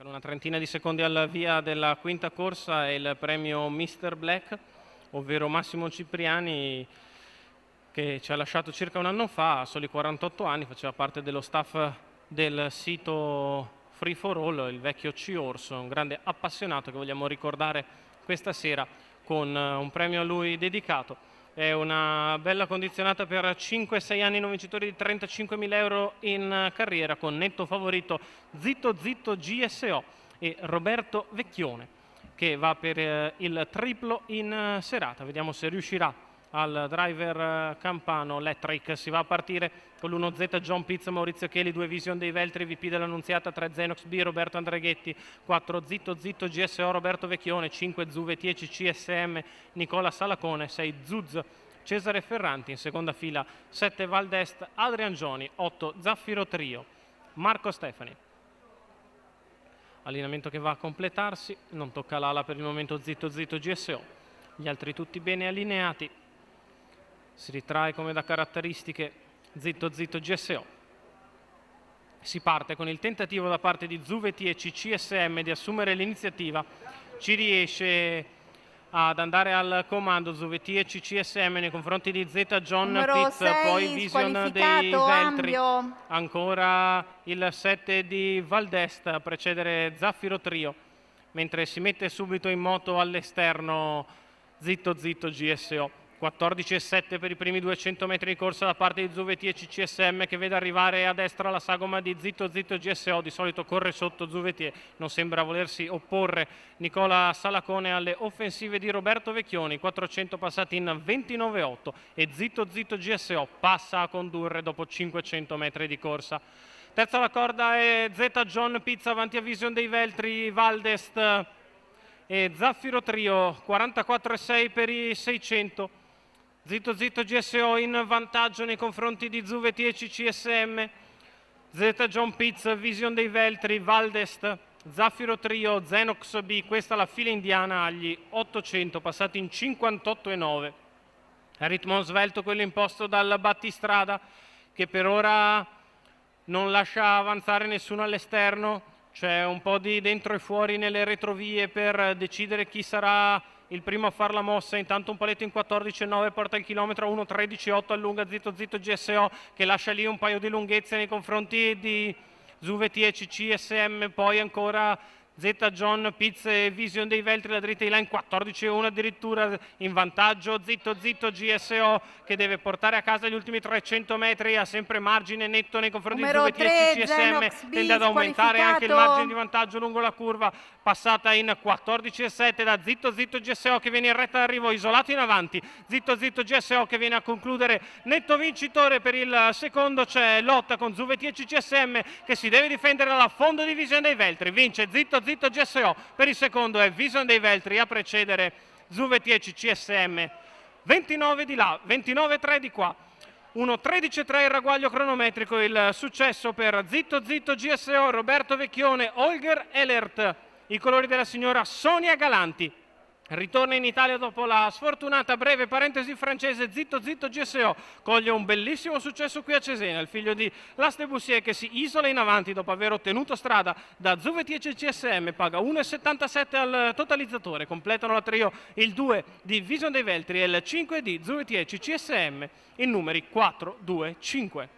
Per una trentina di secondi al via della quinta corsa è il premio Mr. Black, ovvero Massimo Cipriani, che ci ha lasciato circa un anno fa, a soli 48 anni, faceva parte dello staff del sito Free for All, il vecchio C-Orso, un grande appassionato che vogliamo ricordare questa sera con un premio a lui dedicato. È una bella condizionata per 5-6 anni, non vincitore di 35.000 euro in carriera, con netto favorito Zitto Zitto GSO e Roberto Vecchione, che va per il triplo in serata. Vediamo se riuscirà al driver campano Electric. Si va a partire con l'1Z John Pitts, Maurizio Cheli, 2 Vision dei Veltri, VP dell'Annunziata, 3 Zenox B, Roberto Andreghetti, 4 Zitto Zitto GSO, Roberto Vecchione, 5 Zuve 10 CSM, Nicola Salacone, 6 Zuz Cesare Ferranti, in seconda fila 7 Valdest, Adrian Gioni, 8 Zaffiro Trio, Marco Stefani. Allineamento che va a completarsi, non tocca l'ala per il momento Zitto Zitto GSO, gli altri tutti bene allineati. Si ritrae come da caratteristiche Zitto Zitto GSO. Si parte con il tentativo da parte di Zuve 10 CSM di assumere l'iniziativa. Ci riesce ad andare al comando Zuve 10 CSM nei confronti di Z John Pitts, poi Vision dei Veltri, ancora il 7 di Valdest a precedere Zaffiro Trio, mentre si mette subito in moto all'esterno Zitto Zitto GSO. 14,7 per i primi 200 metri di corsa da parte di Zuve 10 CSM, che vede arrivare a destra la sagoma di Zitto Zitto GSO. Di solito corre sotto Zuve 10, non sembra volersi opporre Nicola Salacone alle offensive di Roberto Vecchioni. 400 passati in 29,8 e Zitto Zitto GSO passa a condurre dopo 500 metri di corsa. Terza alla corda è Z John Pitts avanti a Vision dei Veltri, Valdest e Zaffiro Trio. 44,6 per i 600. Zitto Zitto GSO in vantaggio nei confronti di Zuve 10 CSM, Z John Pitts, Vision dei Veltri, Valdest, Zaffiro Trio, Zenox B. Questa la fila indiana agli 800 passati in 58,9. A ritmo svelto quello imposto dal battistrada, che per ora non lascia avanzare nessuno all'esterno. C'è un po' di dentro e fuori nelle retrovie per decidere chi sarà il primo a far la mossa. Intanto un paletto in 14,9 porta il chilometro a 1,13,8, allunga Zitto Zitto GSO, che lascia lì un paio di lunghezze nei confronti di Zuve 10 CSM, poi ancora Z John Pitts e Vision dei Veltri, la dritta di là in 14,1 addirittura in vantaggio Zitto Zitto GSO, che deve portare a casa gli ultimi 300 metri, ha sempre margine netto nei confronti di Zuve 10 CSM, tende ad aumentare anche il margine di vantaggio lungo la curva, passata in 14,7 da Zitto Zitto GSO, che viene in retta d'arrivo, isolato in avanti. Zitto Zitto GSO che viene a concludere netto vincitore. Per il secondo c'è lotta con Zuve 10 CSM, che si deve difendere dalla fondo di Vision dei Veltri. Vince Zitto Zitto GSO, per il secondo è Vision dei Veltri a precedere Zuve 10 CSM. 29 di là, 29,3 di qua. 1,13,3 il ragguaglio cronometrico, il successo per Zitto Zitto GSO, Roberto Vecchione, Holger Elert, i colori della signora Sonia Galanti. Ritorna in Italia dopo la sfortunata breve parentesi francese. Zitto Zitto GSO coglie un bellissimo successo qui a Cesena, il figlio di Lasteboussier, che si isola in avanti dopo aver ottenuto strada da Zuve 10 CSM, paga 1,77 al totalizzatore. Completano la trio il 2 di Vision dei Veltri e il 5 di Zuve 10 CSM, in numeri 4, 2, 5.